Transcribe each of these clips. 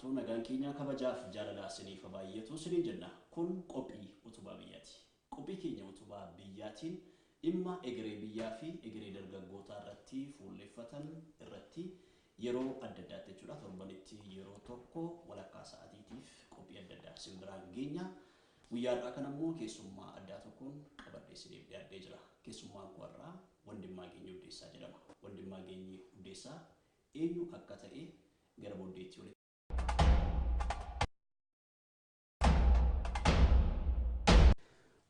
barakatu nagaan keenya kabajaaf jaalalaa isiniif baay'atu isiniin jenna. Kun qophii utubaa biyyaati. Qophii keenya utubaa biyyaatiin dhimma egeree biyyaa fi egeree dargaggootaa irratti fuulleffatan irratti yeroo adda addaatti jechuudha. Torbanitti yeroo tokko walakkaa sa'aatiitiif qophii adda addaa isin biraan geenya. Guyyaadhaa kana immoo keessummaa addaa tokkoon qabadhee isiniif dhiyaadhee jira. Keessummaan warraa Wandimmaa Geenyee Uddeessaa jedhama. Wandimmaa Geenyee Uddeessaa eenyu akka ta'e gara booddeetti walitti.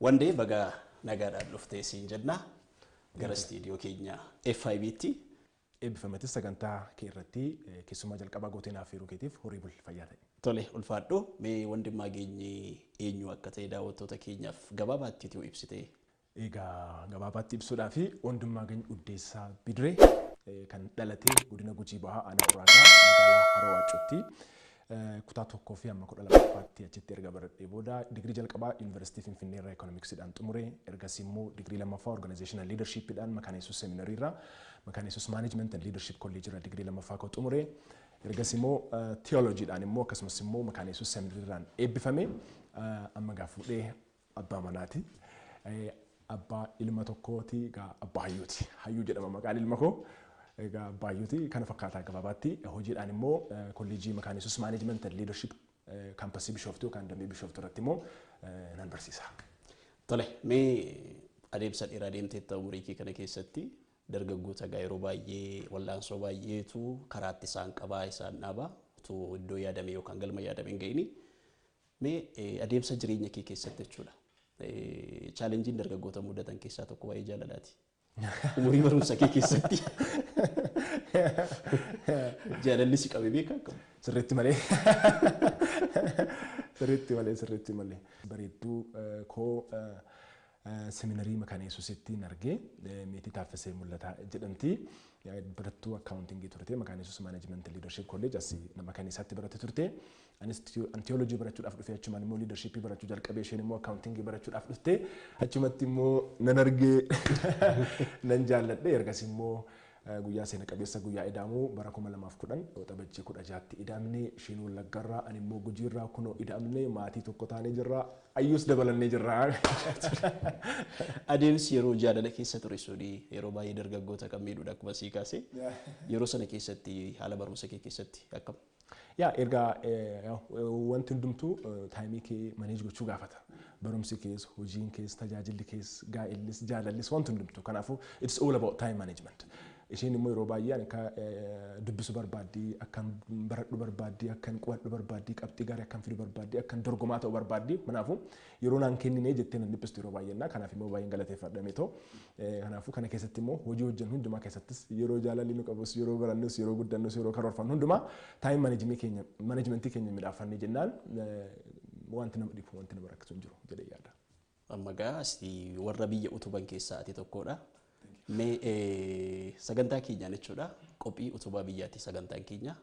Wandee baga nagaadhaan dhuftee siin jenna. Gara istiidiyoo keenya FIB'tti eebbifametti sagantaa kee irratti keessummaa jalqabaa gootee naaf yeroo keetiif horii bul fayyaa ta'e. Tole ulfaadhu mee Wandimmaa Geenyee eenyu akka ta'e daawwattoota keenyaaf gabaabaatti yoo ibsite. Egaa gabaabaatti ibsuudhaaf Wandimmaa Geenyee Uddeessaa Bidiree kan dhalatee godina Gujii Bahaa aanaa Uraagaa magaalaa Haroo Waacootti kutaa tokkoo fi amma 12ffaatti achitti erga baradhee booda digirii jalqabaa Yuunivarsiitii Finfinnee irraa Ikoonomiksiidhaan xumuree ergasii immoo digirii lammaffaa Organizational Leadershipidhaan Makaana Yesuus Seminarii irraa Makaana Yesuus Management and Leadership College irraa digirii lammaffaa koo xumuree ergasii immoo Theologyidhaan immoo akkasumas immoo Makaana Yesuus Seminarii irraan eebbifame amma gaa fuudhee abbaa manaati. Abbaa ilma tokkooti gaa abbaa hayyuuti. Hayyuu jedhama maqaan ilma koo. Egaa baay'ooti kana fakkaataa gabaabaatti hojiidhaan immoo kolleejii Makaana Yesuus Management and Leadership kaampasii Bishooftuu kan damee Bishooftuu irratti immoo nan barsiisa. Tole mee adeemsa dheeraa deemteetta umurii kee kana keessatti dargaggoota gaa yeroo baay'ee wallaansoo baay'eetu karaatti isaan qabaa isaan dhaabaa utuu iddoo yaadame yookaan galma yaadame hin ga'ini. Mee adeemsa jireenya kee keessatti jechuudha. Chaalenjiin dargaggoota mudatan keessaa tokko waa'ee jaalalaati. Umurii barumsa kee keessatti jaalalli si qabee beekaa qabu. Sirriitti malee. Sirriitti malee. Bareedduu koo seminarii Makaana Yesuusitti argee meetii Taaffisee Mul'ataa jedhamti. Barattuu akkaawuntingii turte Makaana Yesuus Management Leadership College asii nama kaniisaatti baratte turte. Anis theology barachuudhaaf dhufee achumaan immoo leadership barachuu jalqabee isheen immoo accounting barachuudhaaf dhufte achumatti immoo nan argee nan jaalladhe ergasii immoo guyyaa seena qabeessa guyyaa ida'amuu bara 2010 waxabajjii 16tti ida'amnee isheen Wallaggarraa ani immoo Gujiirraa kunoo ida'amnee maatii tokko taanee jirra ayyuus dabalannee jirra. Adeemsi yeroo jaalala keessa ture suni yeroo baay'ee dargaggoota kan miidhuudha akkuma sii kaase yeroo sana keessatti haala barumsa kee keessatti akkam? Yaa ergaa wanti hundumtuu taayimii kee maneej gochuu gaafata. Barumsi kees, hojiin kees, tajaajilli kees, gaa'ellis, jaalallis wanti hundumtuu. Kanaafuu it's all about time management. Isheen immoo yeroo baay'ee akka dubbisu barbaaddii, akkan baradhu barbaaddii, akkan qo'adhu barbaaddii, qabxii gaarii akkan fidu barbaaddii, akkan dorgomaa ta'u barbaaddii. Kanaafuu yeroo naan kenninee jettee nan dhiphistu yeroo baay'eenna. Kanaaf immoo baay'een galateeffadhamee ta'u. Kanaafuu kana keessatti immoo hojii hojjennu hundumaa keessattis yeroo jaalalli nu qabus, yeroo barannus, yeroo guddannus, yeroo karoorfannu hundumaa time managementii keenya midhaafannee jennaan wanti nama dhibu wanti nama rakkisu hin jiru jedhee yaada. Amma gaa asii warra biyya utuban keessaa ati tokkodha. Mee sagantaa keenyaan jechuudha qophii utubaa biyyaatti sagantaan keenya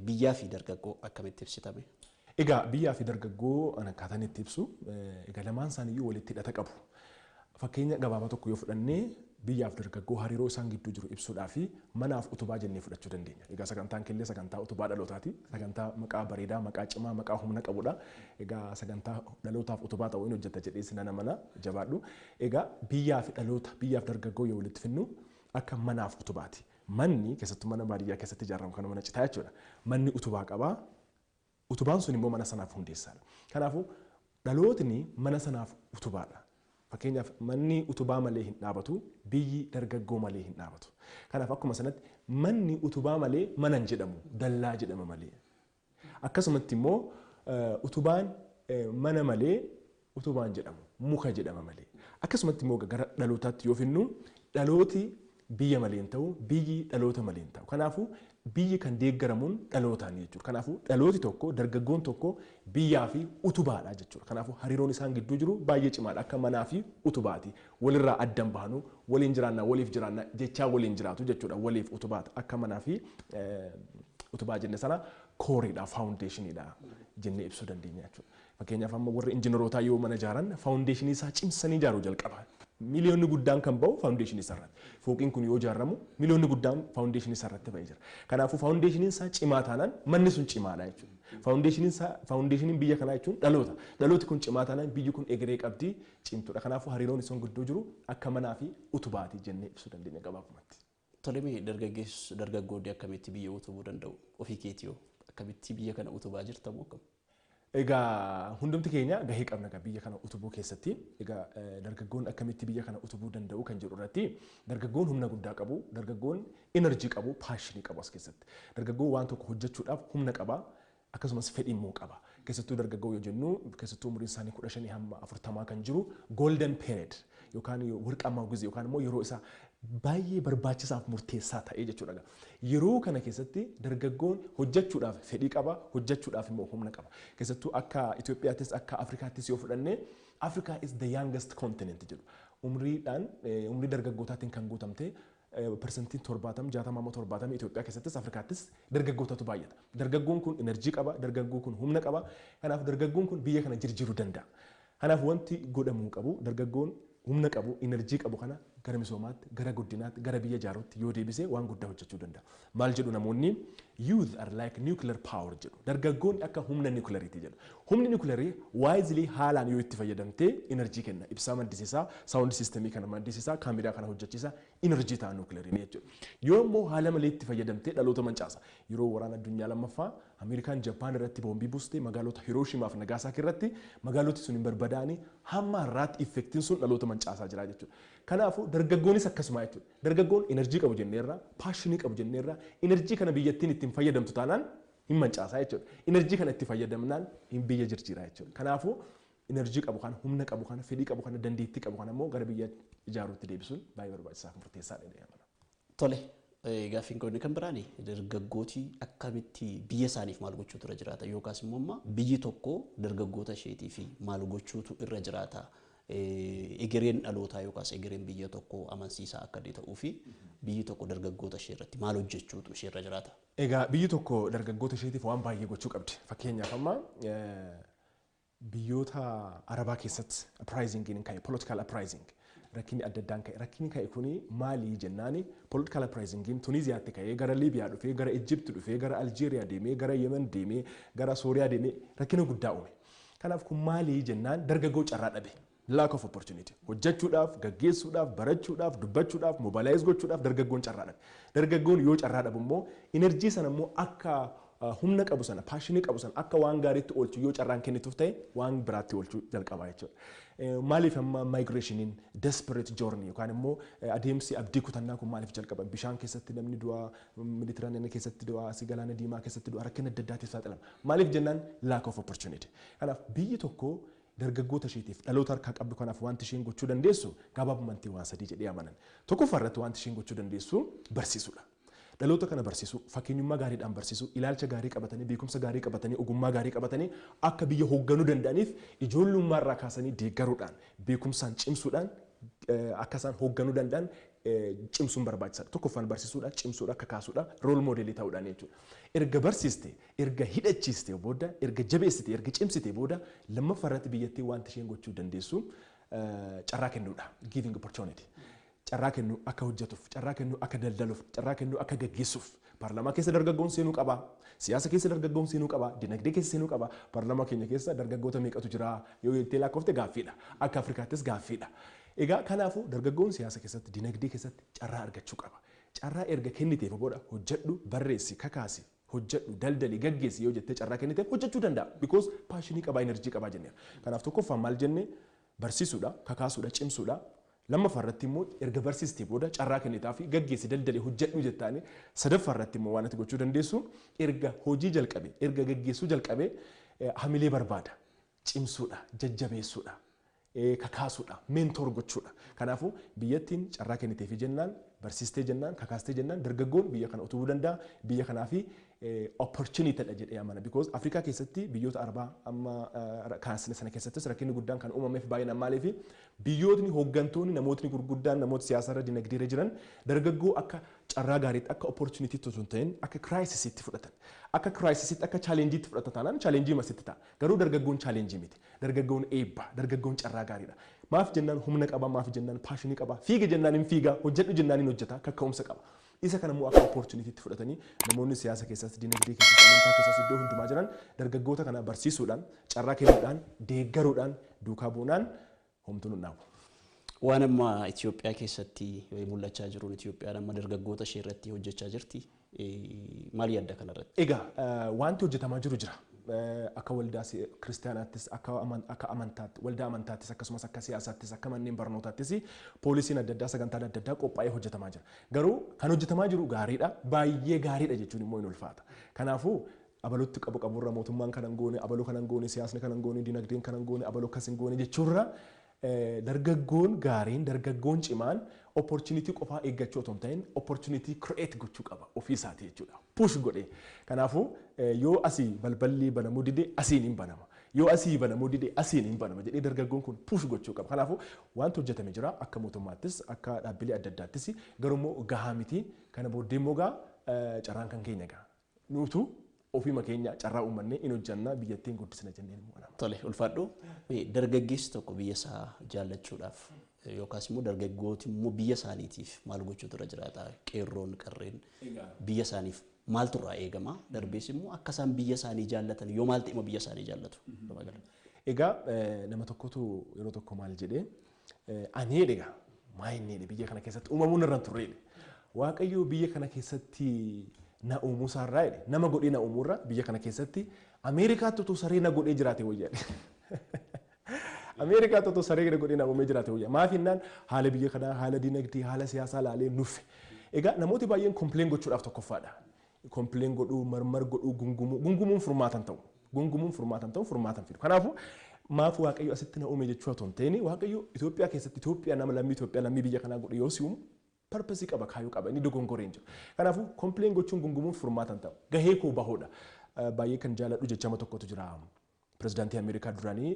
biyyaa fi dargaggoo akkamitti ibsitame? Egaa biyyaa fi dargaggoo akkaataan itti ibsu egaa lamaan isaaniiyyuu walitti hidhata qabu. Fakkeenya gabaabaa tokko yoo fudhannee biyyaaf dargaggoo hariiroo isaan gidduu jiru ibsuudhaa fi manaaf utubaa jennee fudhachuu dandeenya. Egaa sagantaan keenya sagantaa utubaa dhalootaati. Sagantaa maqaa bareedaa, maqaa cimaa, maqaa humna qabudha. Egaa sagantaa dhalootaaf utubaa ta'uu inni hojjeta jedhee sinana mana jabaadhu. Egaa biyyaa fi dhaloota, biyyaaf dargaggoo yoo walitti finnu akka manaaf utubaati. Manni keessattuu mana baadiyyaa keessatti ijaaramu kan mana citaa jechuudha. Manni utubaa qabaa. Utubaan sun immoo mana sanaaf hundeessaadha. Kanaafuu dhalootni mana sanaaf utubaadha. Fakkeenyaaf manni utubaa malee hin dhaabatu, biyyi dargaggoo malee hin dhaabatu. Kanaaf akkuma sanatti manni utubaa malee mana hin jedhamu, dallaa jedhama malee. Akkasumatti immoo utubaan mana malee utubaan jedhamu, muka jedhama malee. Akkasumatti immoo gara dhalootaatti yoo finnu dhalooti biyya malee hin ta'u, biyyi dhaloota malee hin ta'u. Kanaafuu biyyi kan deeggaramuun dhalootaan jechuudha. Kanaafuu dhalooti tokko, dargaggoon tokko biyyaa fi utubaadha jechuudha. Kanaafuu hariiroon isaan gidduu jiru baay'ee cimaadha. Akka manaa fi utubaati. Walirraa addan bahanu, waliin jiraannaa, waliif jiraannaa jechaa waliin jiraatu jechuudha. Waliif utubaata. Akka manaa fi utubaa jenne sana kooriidha, faawundeeshiniidha jennee ibsuu dandeenya jechuudha. Fakkeenyaaf amma warri injiinarootaa yoo mana ijaaran faawundeeshinii isaa cimsanii ijaaruu jalqaba. miliyoonni guddaan kan ba'u faawundeeshinii isaarratti. Fooqiin kun yoo ijaaramu miliyoonni guddaan faawundeeshinii isaarratti ba'ee jira. Kanaafuu faawundeeshiniin isaa cimaa taanaan manni sun cimaadha jechuudha. Faawundeeshiniin biyya kanaa jechuun dhaloota. Dhalooti kun cimaa taanaan biyyi kun egeree qabdi cimtuudha. Kanaafuu hariiroon isaan gidduu jiru akka manaa fi utubaati jennee ibsuu dandeenya gabaabumatti. Tolemee dargaggoonni akkamitti biyya utubuu danda'u? Ofii keetii yoo akkamitti biyya kana utubaa jirtamoo akkam? Egaa hundumti keenya gahee qabna biyya kana utubuu keessatti. Egaa dargaggoon akkamitti biyya kana utubuu danda'u kan jedhu irratti dargaggoon humna guddaa qabu, dargaggoon enerjii qabu, paashinii qabu as keessatti. Dargaggoon waan tokko hojjechuudhaaf humna qaba, akkasumas fedhii immoo qaba. Keessattuu dargaggoo yoo jennu keessattuu umriin isaanii 15 hamma 40 kan jiru golden period yookaan warqammaa gizee yookaan immoo yeroo isaa baay'ee barbaachisaaf murteessaa ta'ee jechuudha. Yeroo kana keessatti dargaggoon hojjechuudhaaf fedhii qaba, hojjechuudhaaf immoo humna qaba. Keessattuu akka Itoophiyaattis akka Afrikaattis yoo fudhanne Africa is the youngest continent jedhu. Umrii dargaggootaatiin kan guutamte persentiin 70 Itoophiyaa keessattis Afrikaattis dargaggootatu baay'ata. Dargaggoon kun enerjii qaba, dargaggoon kun humna qaba. Kanaaf dargaggoon kun biyya kana jijjiiruu danda'a. Kanaaf wanti godhamuu qabu dargaggoon humna qabu, enerjii qabu kana gara misoomaatti, gara guddinaatti, gara biyya ijaaruutti yoo deebisee waan guddaa hojjechuu danda'a. Maal jedhu namoonni youth are like nuclear power jedhu. Dargaggoonni akka humna nucleariiti jedhu. Humni nuclearii wisely haalaan yoo itti fayyadamtee enerjii kenna. Ibsaa maddisiisaa, sound systemii kana maddisiisaa, kaameraa kana hojjechiisaa, enerjii ta'a nucleariin jechuudha. Yoo immoo haala malee itti fayyadamtee dhaloota mancaasa. Yeroo waraana addunyaa lammaffaa Ameerikaan Jappaan irratti boombii buustee magaalota Hirooshimaa fi Nagaasaakii irratti magaaloti sun hin barbadaa'anii hamma har'aatti effektiin sun dhaloota mancaasaa jira jechuudha. Kanaafuu dargaggoonis akkasuma jechuudha. Dargaggoon enerjii qabu jenneerra, paashinii qabu jenneerra, enerjii kana biyyattiin ittiin fayyadamtu taanaan hin mancaasaa jechuudha. Enerjii kana itti fayyadamnaan hin biyya jijjiiraa jechuudha. Kanaafuu enerjii qabu kana, humna qabu kana, fedhii qabu kana, dandeettii qabu kana immoo gara biyya ijaaruutti deebisuun baay'ee barbaachisaa fi murteessaadha jedhama. Tole. Gaaffiin kun kan biraani dargaggooti akkamitti biyya isaaniif maal gochuutu irra jiraata yookaas immoo biyyi tokko dargaggoota isheetii fi maal gochuutu irra jiraata egereen dhalootaa yookaas egereen biyya tokko amansiisaa akka ta'uu fi biyyi tokko dargaggoota ishee irratti maal hojjechuutu ishee irra jiraata. Egaa biyyi tokko dargaggoota isheetiif waan baay'ee gochuu qabdi. Fakkeenyaaf amma biyyoota Arabaa keessatti uprising ka'e political uprising rakkinni adda addaan ka'e rakkinni ka'e kuni maali jennaani political uprising Tunisiyaatti ka'ee gara Liibiyaa dhufee gara Egypt dhufee gara Aljeeriyaa deemee gara Yemen deemee gara Sooriyaa deemee rakkina guddaa uume. Kanaaf kun maali jennaan dargaggoo carraa dhabe. Lack of opportunity. Hojjechuudhaaf, gaggeessuudhaaf, barachuudhaaf, dubbachuudhaaf, mobilize gochuudhaaf dargaggoon carraa dhabe. Dargaggoon yoo carraa dhabu immoo enerjii sana immoo akka humna qabu sana, paashinii qabu sana akka waan gaariitti oolchu yoo carraan kennituuf ta'e waan biraatti oolchuu jalqabaa jechuudha. Maaliif amma migration desperate journey yookaan immoo adeemsi abdii kutannaa kun maaliif jalqaba? Bishaan keessatti namni du'a, Mediterranean keessatti du'a, Galaana Diimaa keessatti du'a, rakkina adda addaatiif saaxilama. Maaliif jennaan lack of opportunity. Kanaaf biyyi tokko dargaggoota isheetiif dhaloota harkaa qabdu kanaaf wanti isheen gochuu dandeessu gabaabumatti waan sadii jedhee amanan. Tokkoffaa irratti wanti isheen gochuu dandeessu barsiisuudha. Dhaloota kana barsiisu, fakkeenyummaa gaariidhaan barsiisu, ilaalcha gaarii qabatanii, beekumsa gaarii qabatanii, ogummaa gaarii qabatanii akka biyya hoogganuu danda'aniif ijoollummaa irraa kaasanii deeggaruudhaan, beekumsaan cimsuudhaan akka isaan hoogganuu danda'an cimsuun barbaachisaadha. Tokkoffaan barsiisuudha, cimsuudha, kakaasuudha, rool moodeelii ta'uudhaan jechuudha. Erga barsiiste, erga hidhachiiste booda, erga jabeessite, erga cimsite booda lammaffaa irratti biyyattii wanti isheen gochuu dandeessu carraa kennuudha. Giving opportunity. Carraa kennu akka hojjetuuf, carraa kennu akka daldaluuf, carraa kennu akka gaggeessuuf. Paarlaamaa keessa dargaggoon seenuu qaba. Siyaasa keessa dargaggoon seenuu qaba. Dinagdee keessa seenuu qaba. Paarlaamaa keenya keessa dargaggoota meeqatu jira? Yoo itti lakkoofte gaaffiidha. Akka Afrikaattis gaaffiidha. Egaa kanaafuu dargaggoon siyaasa keessatti, dinagdee keessatti carraa argachuu qaba. Carraa erga kenniteef booda hojjedhu, barreessi, kakaasi, hojjedhu, daldali, gaggeessi yoo jettee carraa kenniteef hojjechuu danda'a. Because paashinii qaba, enerjii qaba jenneera. Kanaaf tokkoffaan maal jenne barsiisuudha, kakaasuudha, cimsuudha. Lammaffaa irratti immoo erga barsiistee booda carraa kennitaa fi gaggeessi daldali hojjedhu jettaani sadaffaa irratti immoo waan ati gochuu dandeessu erga hojii jalqabe erga gaggeessuu jalqabe hamilee barbaada cimsuudha jajjabeessuudha kakaasuudha mentor gochuudha. Kanaafuu biyyattiin carraa kennitee fi jennaan barsiistee jennaan kakaastee jennaan dargaggoon biyya kana utubuu danda'a biyya kanaa fi opportunity dha jedhee amana because Afrikaa keessatti biyyoota Arabaa amma kaasne sana keessattis rakkinni guddaan kan uumameef baay'inaan maaliif biyyootni hooggantoonni namootni gurguddaan namoota siyaasarra dinagdeerra jiran dargaggoo akka carraa gaariitti akka opportunity tun ta'in akka crisis-itti fudhatan akka crisis-itti akka challenge-itti fudhatan taanaan challenge masitti ta'a garuu dargaggoon challenge miti dargaggoon eebba dargaggoon carraa gaariidha Maaf jennaan humna qaba, maaf jennaan paashinii qaba. Fiiga jennaan hin fiiga, hojjedhu jennaan hin hojjeta, kakka'umsa qaba. Isa kana immoo akka opportunity fudhatanii namoonni siyaasa keessatti, dinagdee keessatti, amantaa keessatti iddoo hundumaa jiran dargaggoota kana barsiisuudhaan, carraa kennuudhaan, deeggaruudhaan, duukaa bu'uudhaan homtuu nu dhaabu. Waan amma Itoophiyaa keessatti mul'achaa jiruun Itoophiyaan amma dargaggoota ishee irratti hojjechaa jirti. Maal yaadda kanarratti? Egaa wanti hojjetamaa jiru jira. Akka waldaa kiristaanaattis, akka amantaatti, waldaa amantaattis, akkasumas akka siyaasaattis, akka manneen barnootaattis poolisiin adda addaa sagantaan adda addaa qophaa'ee hojjetamaa jira. Garuu kan hojjetamaa jiru gaariidha. Baay'ee gaariidha jechuun immoo hin ulfaata. Kanaafuu abalutti qabu qaburra mootummaan kan hin goone, abaluu kan hin goone, siyaasni kan hin goone, dinagdeen kan hin goone, abaluu akkas hin goone jechuurra dargaggoon gaariin, dargaggoon cimaan opportunity qofaa eeggachuu otoo hin ta'in opportunity create gochuu qaba ofii isaatii jechuudha. Push godhee. Kanaafuu yoo asii balballi banamuu dide asiin hin banama. Yoo asii banamuu dide asiin hin banama jedhee dargaggoon kun push gochuu qaba. Kanaafuu wanti hojjetame jira akka mootummaattis akka dhaabbilee adda addaattis garuu immoo gahaa miti. Kana booddee immoo carraan kan keenya gaha. Nuutu ofii keenya carraa uumannee in hojjannaa biyyattiin guddisna jennee immoo. Tole ulfaadhu dargaggeessi tokko biyya isaa jaallachuudhaaf yookaas immoo dargaggooti immoo biyya isaaniitiif maal gochuutu irra jiraata qeerroon qarreen biyya isaaniif maaltu irraa eegama darbees immoo akka isaan biyya isaanii jaallatan yoo maal ta'e immoo biyya isaanii jaallatu. Egaa nama tokkotu yeroo tokko maal jedhee ani eega maayinni biyya kana keessatti uumamuun irra turre Waaqayyo biyya kana keessatti na uumuu isaarraa nama godhee na uumuurra biyya kana keessatti Ameerikaatti utuu saree na godhee jiraate wayyaa. Ameerikaatti utuu saree na godhee na uumee jiraate wayyaa. Maaf jennaan haala biyya kanaa, haala dinagdee, haala siyaasaa laalee nuffe. Egaa namooti baay'een kompileen gochuudhaaf tokkoffaadha. Kompileen godhuu, marmar godhuu, gungumuun furmaatan ta'u. Gungumuun furmaatan ta'u, furmaatan fidu. Kanaafuu maaf Waaqayyo asitti na uume jechuu otoo hin ta'in Waaqayyo Itoophiyaa keessatti Itoophiyaa nama lammii Itoophiyaa lammii biyya kanaa godhe yoo si uumu purpose qaba kaayuu qaba inni dogongoree hin jiru. Kanaafuu kompileen gochuun gungumuun furmaatan ta'u. Gahee koo bahoodha. Baay'ee kan jaaladhu jechama tokkotu jira. Pirezidaantii Ameerikaa duraanii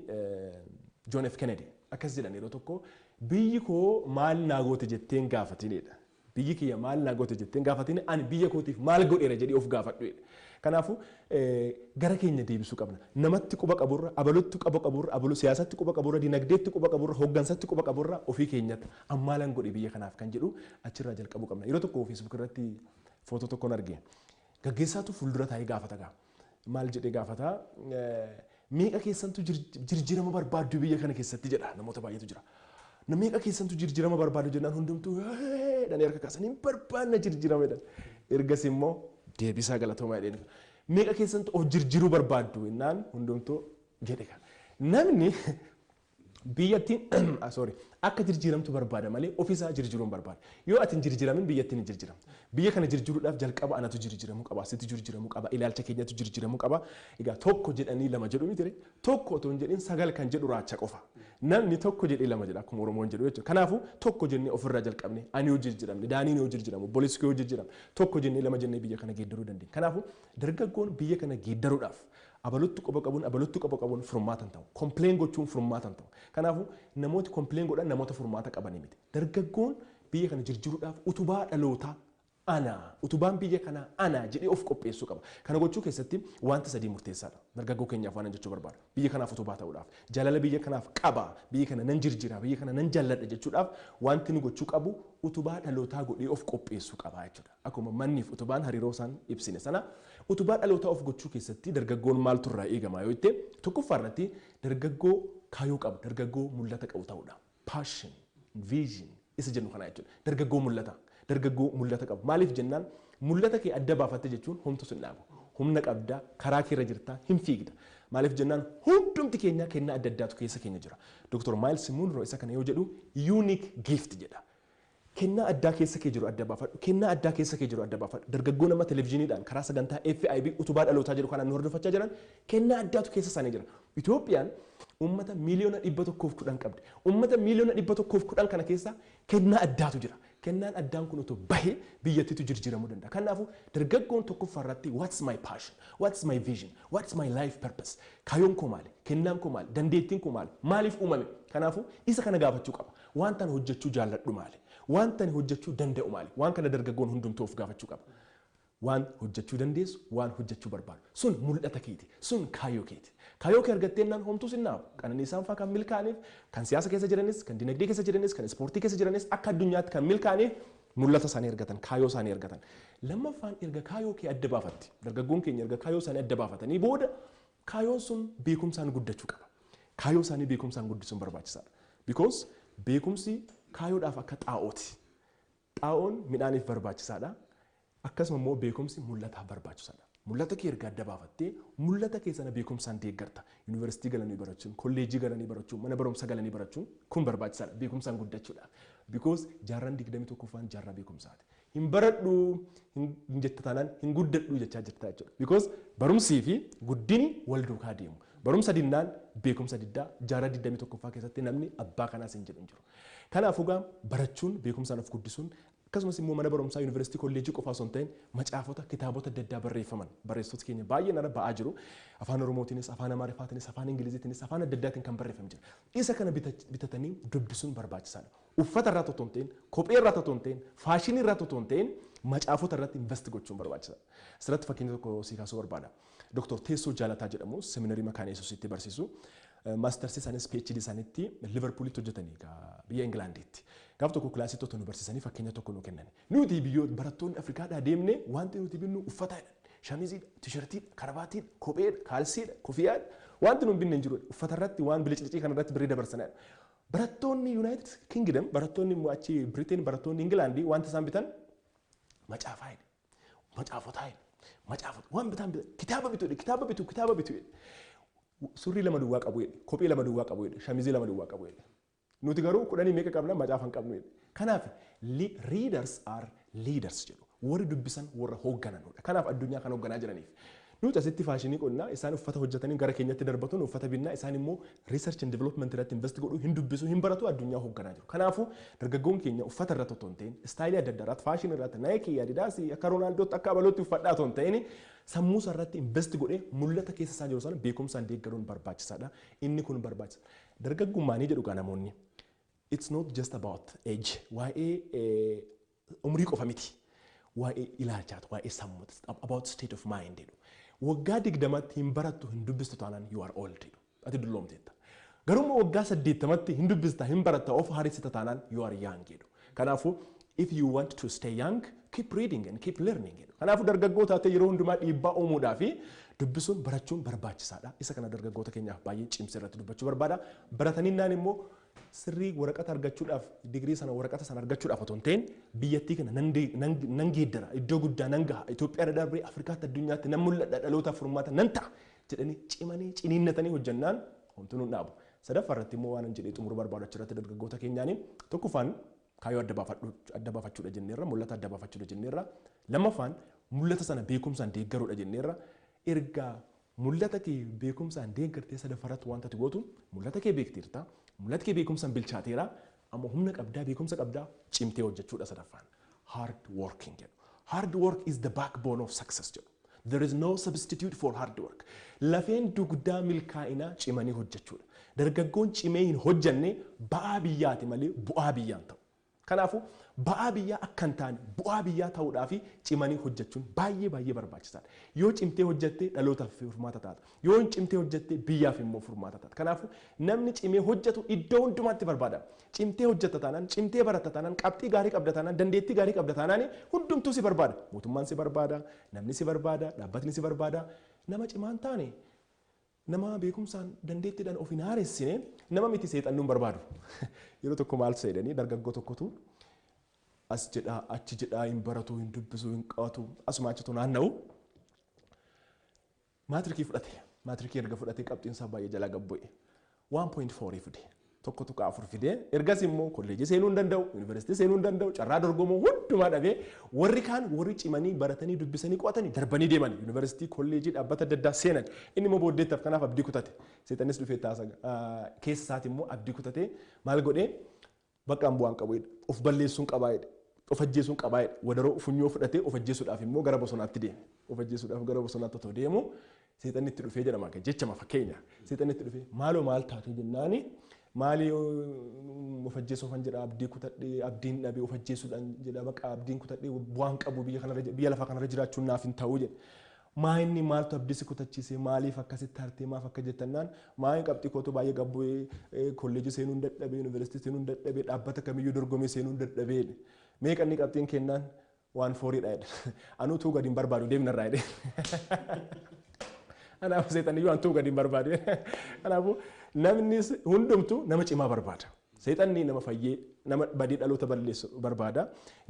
John F. Kennedy akkas jedhan yeroo tokko biyyi koo maal naa goote jetteen gaafatinedha. Biyyi kiyya maal naa goote jetteen gaafatine ani biyya kootiif maal godheera jedhee of gaafadhuedha. Kanaafuu gara keenya deebisuu qabna. Namatti quba qaburra, abalutti quba qaburra, abalu siyaasatti quba qaburra, dinagdeetti quba qaburra, hooggansatti quba qaburra ofii keenyatti ammaalan godhe biyya kanaaf kan jedhu achirraa jalqabuu qabna. Yeroo tokko Facebook irratti footoo tokkoon arge. Gaggeessaatu fuuldura taa'ee gaafata gaa. Maal jedhee gaafata meeqa keessantu jijjiirama barbaaddu biyya kana keessatti jedha namoota baay'eetu jira. Meeqa keessantu jijjiirama barbaaddu jennaan hundumtuu dhaan erga kaasanii barbaadna jijjiirama jedhan. Ergas immoo deebisaa galatoomaa jedheen. Meeqa keessantu of jijjiiruu barbaaddu jennaan hundumtuu jedhe. Namni biyyattiin akka jijjiiramtu barbaada malee ofiisaa jijjiiruun barbaada. Yoo ati hin jijjiiramin biyyattiin hin jijjiiramtu. Biyya kana jijjiiruudhaaf jalqaba anatu jijjiiramuu qaba, asitti jijjiiramuu qaba, ilaalcha keenyatu jijjiiramuu qaba. Egaa tokko jedhanii lama jedhu miti tokko otoo hin jedhin sagal kan jedhu raacha qofa. Namni tokko jedhee lama jedha akkuma Oromoon jedhu jechuudha. Kanaafuu tokko jennee ofirraa jalqabne ani yoo jijjiiramne, Daaniin yoo jijjiiramu, Booliskoo yoo jijjiiramu, tokko jennee lama jennee biyya kana geeddaruu dandeenya. Kanaafuu dargaggoon biyya kana geeddaruudhaaf abalutti quba qabuun furmaatan ta'u. Kompileen gochuun furmaatan ta'u. Kanaafuu namooti kompileen godhan namoota furmaata qabanii miti. Dargaggoon biyya kana jijjiiruudhaaf utubaa dhalootaa utubaan biyya kana ana jedhee of qopheessuu qaba. Kana gochuu keessatti wanti sadii murteessaadha. Dargaggoo keenyaaf waan jechuu barbaada. Biyya kanaaf utubaa ta'uudhaaf, jaalala biyya kanaaf qaba, biyya kana nan jijjiira, biyya kana nan jaalladha jechuudhaaf wanti nu gochuu qabu utubaa dhalootaa godhee of qopheessuu qaba jechuudha. Akkuma manniif utubaan hariiroo isaan ibsine sana utubaa dhalootaa of gochuu keessatti dargaggoon maaltu irraa eegama yoo jette tokkoffaa irratti dargaggoo kaayoo qabu, dargaggoo mul'ata qabu ta'uudha. Passion, vision isa jennu kana jechuudha. Dargaggoo mul'ata qabu. Maaliif jennaan mul'ata kee adda baafatte jechuun homtu sin dhaabu. Humna qabdaa karaa keerra jirtaa hin fiigda. Maaliif jennaan hundumti keenya kennaa adda addaatu keessa keenya jira. Dr. Miles Munro isa kana yoo jedhu unique gift jedha. Kennaa addaa keessa kee jiru adda baafadhu. Kennaa addaa keessa kee jiru adda baafadhu. Dargaggoo nama televezyiiniidhaan karaa sagantaa FIB utubaa dhalootaa jedhu kanaan nu hordofachaa jiran kennaa addaatu keessa isaanii jira. Itoophiyaan ummata miliyoona 110 qabdi. Ummata miliyoona 110 kana keessa kennaa addaatu jira. Kennaan addaan kun otoo bahee biyyattiitu jijjiiramuu danda'a. Kanaafuu dargaggoon tokkoffaa irratti what's my passion, what's my vision, what's my life purpose, kaayoon koo maali, kennaan koo maali, dandeettiin koo maali, maaliif uumame. Kanaafuu isa kana gaafachuu qaba. Wanta ani hojjechuu jaalladhu maali, wanta ani hojjechuu danda'u maali. Waan kana dargaggoon hundumtuu of gaafachuu qaba. Waan hojjechuu dandeessu, waan hojjechuu barbaadu. Sun mul'ata keeti, sun kaayoo keeti. Kaayoo kee argatteennan homtuu sinnaafu. Qananiisaan fa'aa kan milkaa'aniif, kan siyaasa keessa jiranis, kan dinagdee keessa jiranis, kan ispoortii keessa jiranis akka addunyaatti kan milkaa'aniif mul'ata isaanii argatan, kaayoo isaanii argatan. Lammaffaan erga kaayoo kee adda baafatti. Dargaggoon keenya erga kaayoo isaanii adda baafatanii booda kaayoon sun beekumsaan guddachuu qaba. Kaayoo isaanii beekumsaan guddisuun barbaachisaadha. Because beekumsi kaayoodhaaf akka xaa'ooti. Xaa'oon midhaaniif barbaachisaadha. Akkasuma immoo beekumsi mul'ataaf barbaachisaadha. Mul'ata kee erga adda baafattee mul'ata kee sana beekumsaan deeggarta. Yuunivarsiitii galanii barachuun, kolleejii galanii barachuun, mana barumsa galanii barachuun kun barbaachisaadha. Beekumsaan guddachuudhaaf. Because jaarran 21ffaan jaarraa beekumsaati. Hin baradhu hin jetta taanaan hin guddadhu jechaa jirta jechuudha. Because barumsii fi guddini wal duukaa deemu. Barumsa dinnaan beekumsa diddaa jaarraa 21ffaa keessatti namni abbaa kanaas hin jedhu hin jiru. Kanaafuu gaa barachuun beekumsaan of guddisuun akkasumas immoo mana barumsaa yuunivarsiitii kolleejii qofaa osoo hin ta'in macaafota kitaabota adda addaa barreeffaman barreessitoota keenya baay'een ara ba'aa jiru. Afaan Oromootiinis, afaan Amaarifaatiinis, afaan Ingiliziitiinis, afaan adda addaatiin kan barreeffamee jira. Isa kana bitatanii dubbisuun barbaachisaadha. Uffata irraa otoo hin ta'in, kophee irraa otoo hin ta'in, faashinii irraa otoo hin ta'in macaafota irratti invest gochuun barbaachisaadha. Asirratti fakkeenya tokko sii kaasuu barbaada. Dr. Teessoo Jaalataa jedhamu seminarii makaana Yesuusitti barsiisu. Maastersii isaaniis PhD isaaniitti Liverpoolitti hojjetanii biyya Ingilaandiitti. Gaaf tokko kilaasii tokko nu barsiisanii fakkeenya tokko nu kennan. Nuti biyyoota barattoonni Afrikaadhaa deemnee wanti nuti binnu uffataadha, shamiziidha, tiishartiidha, karabaatiidha, kopheedha, kaalsiidha, kofiyaadha. Wanti nu binne hin jiru. Uffata irratti waan bilicicii kana irratti birrii dabarsanidha. Barattoonni United Kingdom, barattoonni achi Britain, barattoonni Ingilaandii wanti isaan bitan macaafaadha. Macaafotaadha. Macaafota waan bitan kitaaba bitu. Surrii lama duwwaa qabu jedhe, kophee lama duwwaa qabu jedhe, shamizii lama duwwaa qabu jedhe. Nuti garuu kudhanii meeqa qabna macaafa hin qabnu jedhe. Kanaaf readers are leaders jedhu. Warri dubbisan warra hooggananudha. Kanaaf addunyaa kan hoogganaa jiraniif. Nuti asitti faashinii qonnaa isaan uffata hojjetanii gara keenyatti darbatuun uffata binnaa isaan immoo research and development irratti invest godhuu hin dubbisu hin baratu addunyaa hoogganaa jiru. Kanaafuu dargaggoon keenya uffata irratti otoo hin ta'in istaayilii adda addaarratti faashinii irratti Nike, Adidas akka Ronaldootti akka Abalootti uffadhaa otoo hin ta'in sammuu isaa irratti invest godhee mul'ata keessa isaa jiru sana beekumsaan deeggaruun barbaachisaadha. Inni kun barbaachisa. Dargaggummaanii jedhu gaa namoonni. It's not just about age. Waa'ee umrii qofa miti. Waa'ee ilaalchaati, waa'ee sammuuti. About state of mind jedhu. Waggaa 20tti hin barattu hin dubbistu taanaan you are old jedhu. Ati dulloomteetta. Garuu waggaa 80tti hin dubbista hin baratta of haaressita taanaan you are young jedhu. Kanaafuu if you want to stay young, keep reading and keep learning. Kanaafuu dargaggoota ta'e yeroo hundumaa dhiibbaa uumuudhaa fi dubbisuun barachuun barbaachisaadha. Isa kana dargaggoota keenyaaf baay'ee cimsee irratti dubbachuu barbaada. Baratanii naan immoo sirrii waraqata argachuudhaaf digirii sana waraqata sana argachuudhaaf otoo hin ta'in biyyattii kana nan geeddara iddoo guddaa nan gaha Itoophiyaa darbee Afrikaatti addunyaatti nan mul'adha dhalootaaf furmaata nan ta'a jedhanii cimanii ciniinnatanii hojjannaan homtuu nun dhaabu. Sadaffaa irratti immoo waan jedhee xumuruu barbaadu achirratti dargaggoota keenyaanii tokkoffaan kaayoo adda baafachuudha jenneerra mul'ata adda baafachuudha jenneerra lammaffaan mul'ata sana beekumsaan deeggaruudha jenneerra ergaa mul'ata kee beekumsaan deeggartee sadaffaratti wanta ati gootu mul'ata kee beekteerta mul'ata kee beekumsaan bilchaateera amma humna qabdaa beekumsa qabdaa cimtee hojjechuudha sadaffaan hard working jedhu. Hard work is the backbone of success jedhu. There is no substitute for hard work. Lafeen dugdaa milkaa'inaa cimanii hojjechuudha. Dargaggoon cimee hin hojjanne ba'aa biyyaati malee bu'aa biyyaan ta'u. Kanaafuu ba'aa biyyaa akka hin taane bu'aa biyyaa ta'uudhaaf cimanii hojjechuun baay'ee barbaachisaadha. Yoo cimtee hojjettee dhalootaaf furmaata taata. Yoo cimtee hojjettee biyyaaf immoo furmaata taata. Kanaafuu namni cimee hojjetu iddoo hundumaatti barbaada. Cimtee hojjetta taanaan, cimtee baratta taanaan, qabxii gaarii qabda taanaan, dandeettii gaarii qabda taanaan hundumtuu si barbaada. Mootummaan si barbaada, namni si barbaada, dhaabbatni si barbaada. Nama cimaan taane nama beekumsaan dandeettiidhaan of hin haaressine nama miti seexannuun barbaadu. Yeroo tokko maal jedhanii dargaggoo tokkotu as jedhaa achi jedhaa hin baratu hin dubbisu hin qabatu asuma achitu naanna'u maatirikii fudhate. Maatirikii erga fudhatee qabxiinsaa baay'ee jalaa gabbu'e 1.4 fide. Tokko tuqaa 4 fidee ergas immoo kolleejii seenuu hin danda'u, yuunivarsiitii seenuu hin danda'u, carraa dorgomuu hundumaa dhabee warri kaan warri cimanii baratanii dubbisanii qo'atanii darbanii deeman yuunivarsiitii kolleejii dhaabbata adda addaa seenan inni immoo booddeettaaf kanaaf abdii kutate seexannis dhufee keessa isaati immoo abdii kutatee maal godhee bakka bu'aan qabu of balleessuun qabaa of ajjeesuun qabaa wadaroo funyoo fudhatee of ajjeesuudhaaf immoo gara bosonaatti deeme of ajjeesuudhaaf gara bosonaatti otoo deemu seexanni itti dhufee jedhama jechama fakkeenya seexanni itti dhufee maaloo maal taatee jennaani maali of ajjeesuuf kan jedha abdii kutadhee abdiin dhabee of ajjeesuudhaan jedha bakka abdiin kutadhee bu'aan qabu biyya lafaa kanarra jiraachuun naaf hin ta'u jedhe maayinni maaltu abdii si kutachiise maaliif akkasitti hartee maaf akka jettannaan maayin qabxii kootu baay'ee gabbu'ee kolleejii seenuu hin dadhabee yuunivarsiitii seenuu hin dadhabee dhaabbata kamiyyuu dorgomee seenuu hin dadhabee meeqanni qabxiin kennaan waan fooriidha jedha anuu tuu gadi hin barbaadu deemnarraa jedhe kanaafuu seexanni waan tuu gadi hin barbaadu kanaafuu namni hundumtu nama cimaa barbaada seexanni nama fayyee nama badii dhaloota balleessu barbaada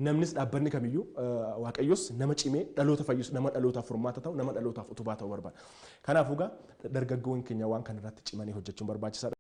namnis dhaabbanni kamiyyuu waaqayyos nama cimee dhaloota fayyis nama dhalootaaf furmaata ta'u nama dhalootaaf utubaa ta'u barbaada kanaafuu dargaggoon keenya waan kanarratti cimanii hojjechuun barbaachisaadha.